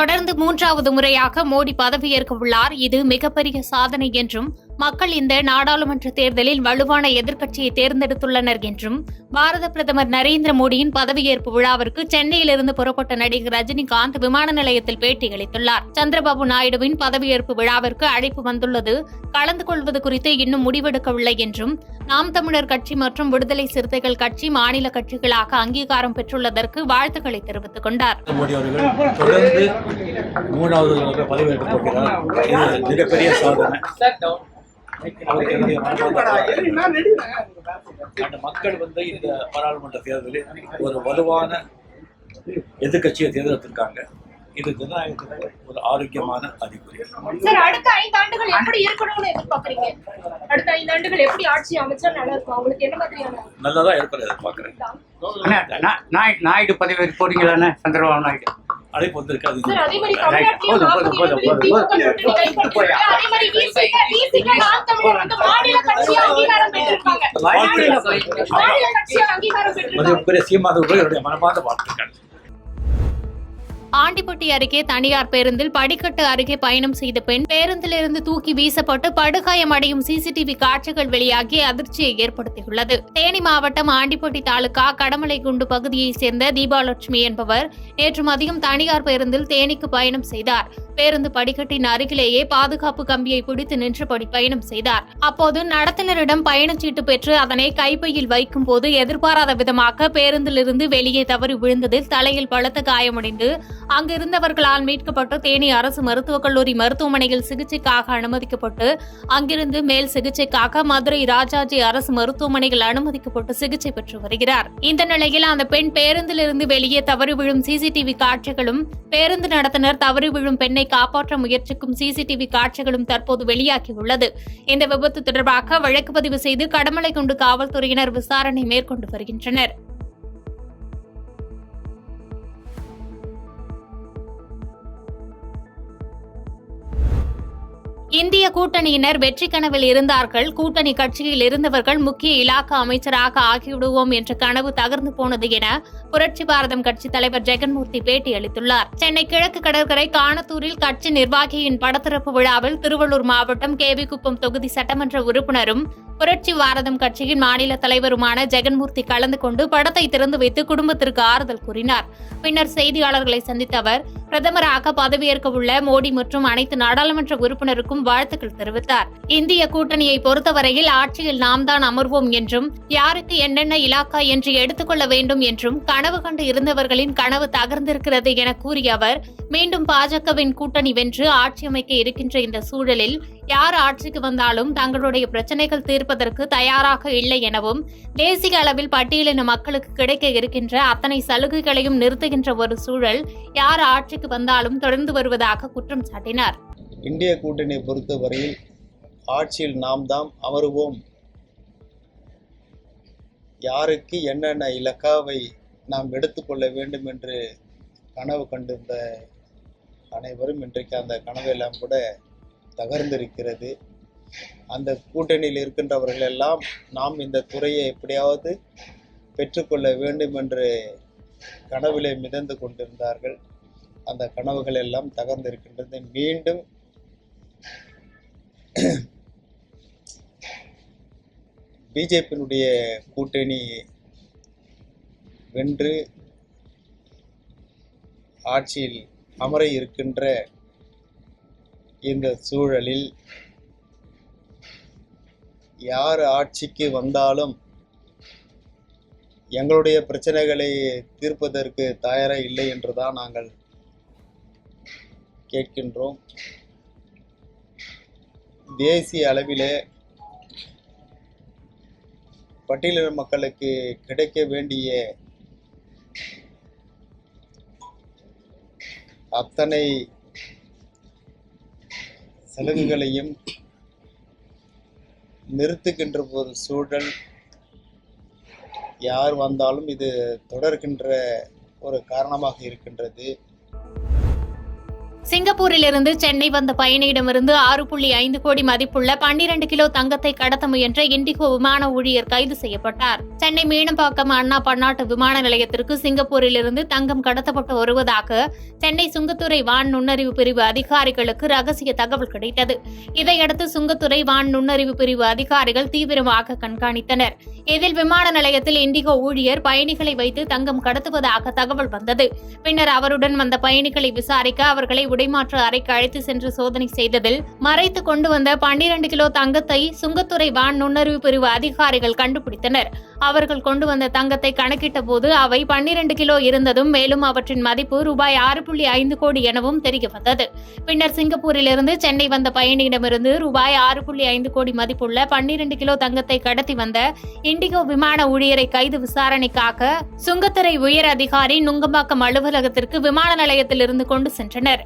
தொடர்ந்து 3வது முறையாக மோடி பதவியேற்க உள்ளார். இது மிகப்பெரிய சாதனை என்றும், மக்கள் இந்த நாடாளுமன்ற தேர்தலில் வலுவான எதிர்க்கட்சியை தேர்ந்தெடுத்துள்ளனர் என்றும், பாரத பிரதமர் நரேந்திர மோடியின் பதவியேற்பு விழாவிற்கு சென்னையிலிருந்து புறப்பட்ட நடிகர் ரஜினிகாந்த் விமான நிலையத்தில் பேட்டியளித்துள்ளார். சந்திரபாபு நாயுடுவின் பதவியேற்பு விழாவிற்கு அழைப்பு வந்துள்ளது. கலந்து கொள்வது குறித்து இன்னும் முடிவெடுக்கவில்லை என்றும், நாம் தமிழர் கட்சி மற்றும் விடுதலை சிறுத்தைகள் கட்சி மாநில கட்சிகளாக அங்கீகாரம் பெற்றுள்ளதற்கு வாழ்த்துக்களை தெரிவித்துக் கொண்டார். மோடி அவர்கள் தொடர்ந்து 3வது பதவியேற்க போகிறார். இது மிகப்பெரிய சாதனை. மக்கள் இந்த பாராளுமன்ற தேர்தலில் ஒரு வலுவான எதிர்கட்சியை தேர்ந்தெடுத்திருக்காங்க. இது ஜனநாயகத்துக்கு ஒரு ஆரோக்கியமான அறிகுறி. சார், அடுத்த 5 ஆண்டுகள் எப்படி இருக்கணும்னு எதிர்பார்க்கறீங்க? அடுத்த 5 ஆண்டுகள் எப்படி ஆட்சி அமைச்சா நல்லா இருக்கும்? உங்களுக்கு என்ன மாதிரியான? நல்லதா இருக்கிறத எதிர்பார்க்கிறேன். நாயுடு பதவி போறீங்களா? சந்திரபாபு நாயுடு அழைப்பு வந்திருக்காது. சார், அதே மாதிரி தமிழ்நாட்டில் பெரிய சீமாதவர்கள் என்னுடைய மனமார்ந்த வாழ்த்துக்கள். ஆண்டிப்பட்டி அருகே தனியார் பேருந்தில் படிக்கட்டு அருகே பயணம் செய்த பெண் பேருந்திலிருந்து தூக்கி வீசப்பட்டு படுகாயமடையும் சிசிடிவி காட்சிகள் வெளியாகி அதிர்ச்சியை ஏற்படுத்தியுள்ளது. தேனி மாவட்டம் ஆண்டிப்பட்டி தாலுகா கடமலைக்குண்டு பகுதியைச் சேர்ந்த தீபாலட்சுமி என்பவர் நேற்று மதியம் தனியார் பேருந்தில் தேனிக்கு பயணம் செய்தார். பேருந்து படிக்கட்டின் அருகிலேயே பாதுகாப்பு கம்பியை பிடித்து நின்றபடி பயணம் செய்தார். அப்போது நடத்துனரிடம் பயணச்சீட்டு பெற்று அதனை கைப்பையில் வைக்கும் போது எதிர்பாராத விதமாக பேருந்திலிருந்து வெளியே தவறி விழுந்ததில் தலையில் பலத்த காயமடைந்து அங்கிருந்தவர்களால் மீட்கப்பட்டு தேனி அரசு மருத்துவக் கல்லூரி மருத்துவமனையில் சிகிச்சைக்காக அனுமதிக்கப்பட்டு அங்கிருந்து மேல் சிகிச்சைக்காக மதுரை ராஜாஜி அரசு மருத்துவமனையில் அனுமதிக்கப்பட்டு சிகிச்சை பெற்று வருகிறார். இந்த நிலையில் அந்த பெண் பேருந்திலிருந்து வெளியே தவறி விழும் சிசிடிவி காட்சிகளும், பேருந்து நடத்துனர் தவறி விழும் பெண்ணை காப்பாற்ற முயற்சிக்கும் சிசிடிவி காட்சிகளும் தற்போது வெளியாகியுள்ளது. இந்த விபத்து தொடர்பாக வழக்கு பதிவு செய்து கடமலைக்குண்டு காவல்துறையினர் விசாரணை மேற்கொண்டு வருகின்றனர். இந்திய கூட்டணியினர் வெற்றி கனவில் இருந்தார்கள். கூட்டணி கட்சியில் இருந்தவர்கள் முக்கிய இலாக்கா அமைச்சராக ஆகிவிடுவோம் என்ற கனவு தகர்ந்து போனது என புரட்சி பாரதம் கட்சி தலைவர் ஜெகன்மூர்த்தி பேட்டியளித்துள்ளார். சென்னை கிழக்கு கடற்கரை காணத்தூரில் கட்சி நிர்வாகியின் படத்திறப்பு விழாவில் திருவள்ளூர் மாவட்டம் கேவிக்குப்பம் தொகுதி சட்டமன்ற உறுப்பினரும் புரட்சி பாரதம் கட்சியின் மாநில தலைவருமான ஜெகன்மூர்த்தி கலந்து கொண்டு படத்தை திறந்து வைத்து குடும்பத்திற்கு ஆறுதல் கூறினார். பின்னர் செய்தியாளர்களை சந்தித்த அவர் பிரதமராக பதவியேற்க உள்ள மோடி மற்றும் அனைத்து நாடாளுமன்ற உறுப்பினருக்கும் வாழ்த்துக்கள் தெரிவித்தார். இந்திய கூட்டணியை பொறுத்தவரையில் ஆட்சியில் நாம் தான் அமர்வோம் என்றும், யாருக்கு என்னென்ன இலாக்கா என்று எடுத்துக்கொள்ள வேண்டும் என்றும் கனவு கண்டு இருந்தவர்களின் கனவு தகர்ந்திருக்கிறது என கூறிய அவர், மீண்டும் பாஜகவின் கூட்டணி வென்று ஆட்சி அமைக்க இருக்கின்ற இந்த சூழலில் யார் ஆட்சிக்கு வந்தாலும் தங்களுடைய பிரச்சினைகள் தீர்ப்பதற்கு தயாராக இல்லை எனவும், தேசிய அளவில் பட்டியலின மக்களுக்கு கிடைக்க இருக்கின்ற அத்தனை சலுகைகளையும் நிறுத்துகின்ற ஒரு சூழல் யார் ஆட்சிக்கு வந்தாலும் தொடர்ந்து வருவதாக குற்றம் சாட்டினார். இந்திய கூட்டணியை பொறுத்தவரையில் ஆட்சியில் நாம் தான் அமருவோம், யாருக்கு என்னென்ன இலக்காவை நாம் எடுத்துக்கொள்ள வேண்டும் என்று கனவு கண்டிருந்த அனைவரும் இன்றைக்கு அந்த கனவெல்லாம் கூட தகர்ந்திருக்கிறது. அந்த கூட்டணியில் இருக்கின்றவர்கள் எல்லாம் நாம் இந்த துறையை எப்படியாவது பெற்றுக்கொள்ள வேண்டும் என்று கனவிலே மிதந்து கொண்டிருந்தார்கள். அந்த கனவுகள் எல்லாம் தகர்ந்திருக்கின்றது. மீண்டும் பிஜேபியினுடைய கூட்டணி வென்று ஆட்சியில் அமர இருக்கின்ற இந்த சூழலில் யார் ஆட்சிக்கு வந்தாலும் எங்களுடைய பிரச்சனைகளை தீர்ப்பதற்கு தயாராக இல்லை என்றுதான் நாங்கள் கேட்கின்றோம். தேசிய அளவிலே பட்டியலின மக்களுக்கு கிடைக்க வேண்டிய அத்தனை சலுகைகளையும் நிறுத்துகின்ற ஒரு சூழல் யார் வந்தாலும் இது தொடர்கின்ற ஒரு காரணமாக இருக்கின்றது. சிங்கப்பூரிலிருந்து சென்னை வந்த பயணியிடமிருந்து 6.5 கோடி மதிப்புள்ள 12 கிலோ தங்கத்தை கடத்த முயன்ற இண்டிகோ விமான ஊழியர் கைது செய்யப்பட்டார். சென்னை மீனம்பாக்கம் அண்ணா பன்னாட்டு விமான நிலையத்திற்கு சிங்கப்பூரிலிருந்து தங்கம் கடத்தப்பட்டு வருவதாக சென்னை சுங்கத்துறை வான் நுண்ணறிவு பிரிவு அதிகாரிகளுக்கு ரகசிய தகவல் கிடைத்தது. இதையடுத்து சுங்கத்துறை வான் நுண்ணறிவு பிரிவு அதிகாரிகள் தீவிரமாக கண்காணித்தனர். இதில் விமான நிலையத்தில் இண்டிகோ ஊழியர் பயணிகளை வைத்து தங்கம் கடத்துவதாக தகவல் வந்தது. பின்னர் அவருடன் வந்த பயணிகளை விசாரிக்க அவர்களை உடைமாற்று அறைக்கு அழைத்து சென்று சோதனை செய்ததில் மறைத்து கொண்டு வந்த 12 கிலோ தங்கத்தை சுங்கத்துறை வான் நுண்ணறிவு பிரிவு அதிகாரிகள் கண்டுபிடித்தனர். அவர்கள் கொண்டு வந்த தங்கத்தை கணக்கிட்ட போது அவை 12 கிலோ இருந்ததும் மேலும் அவற்றின் மதிப்பு ரூபாய் 6.5 கோடி எனவும் தெரியவந்தது. பின்னர் சிங்கப்பூரிலிருந்து சென்னை வந்த பயணியிடமிருந்து ரூபாய் 6.5 கோடி மதிப்புள்ள 12 கிலோ தங்கத்தை கடத்தி வந்த இண்டிகோ விமான ஊழியரை கைது விசாரணைக்காக சுங்கத்துறை உயர் அதிகாரி நுங்கம்பாக்கம் அலுவலகத்திற்கு விமான நிலையத்திலிருந்து கொண்டு சென்றனர்.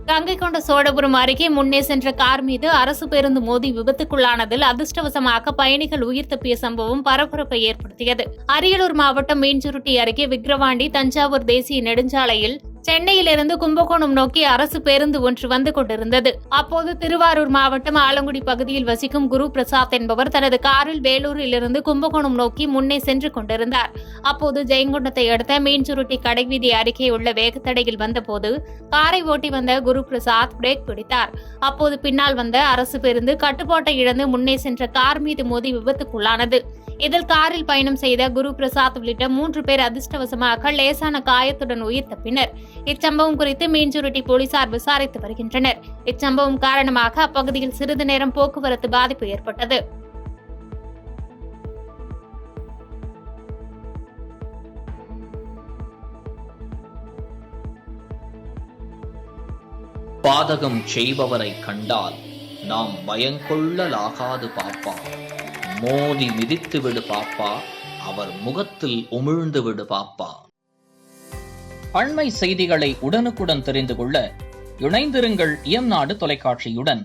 கங்கை கொண்ட சோழபுரம் அருகே முன்னே சென்ற கார் மீது அரசு பேருந்து மோதி விபத்துக்குள்ளானதில் அதிர்ஷ்டவசமாக பயணிகள் உயிர் தப்பிய சம்பவம் பரபரப்பை ஏற்படுத்தியது. அரியலூர் மாவட்டம் மீன்சுருட்டி அருகே விக்கிரவாண்டி தஞ்சாவூர் தேசிய நெடுஞ்சாலையில் சென்னையிலிருந்து கும்பகோணம் நோக்கி அரசு பேருந்து ஒன்று வந்து கொண்டிருந்தது. அப்போது திருவாரூர் மாவட்டம் ஆலங்குடி பகுதியில் வசிக்கும் குரு பிரசாத் என்பவர் தனது காரில் வேலூரிலிருந்து கும்பகோணம் நோக்கி முன்னே சென்று கொண்டிருந்தார். அப்போது ஜெயங்கொண்டத்தை அடுத்த மீன்சுருட்டி கடைவீதி அருகே உள்ள வேகத்தடையில் வந்தபோது காரை ஓட்டி வந்த குரு பிரசாத் பிரேக் பிடித்தார். அப்போது பின்னால் வந்த அரசு பேருந்து கட்டுப்பாட்டை இழந்து முன்னே சென்ற கார் மீது மோதி விபத்துக்குள்ளானது. இதில் காரில் பயணம் செய்த குரு பிரசாத் உள்ளிட்ட 3 பேர் அதிர்ஷ்டவசமாக லேசான காயத்துடன் உயிர் தப்பினர். இச்சம்பவம் குறித்து மீன்சுருட்டி போலீசார் விசாரித்து வருகின்றனர். இச்சம்பவம் காரணமாக அப்பகுதியில் சிறிது நேரம் போக்குவரத்து பாதிப்பு ஏற்பட்டது. பாதகம் செய்பவரை கண்டால் நாம் பயங்கொள்ளலாகாது பாப்பா. மோதி மிதித்து விடு பாப்பா, அவர் முகத்தில் உமிழ்ந்து விடு பாப்பா. அண்மை செய்திகளை உடனுக்குடன் தெரிந்து கொள்ள இணைந்திருங்கள் இயம்நாடு தொலைக்காட்சியுடன்.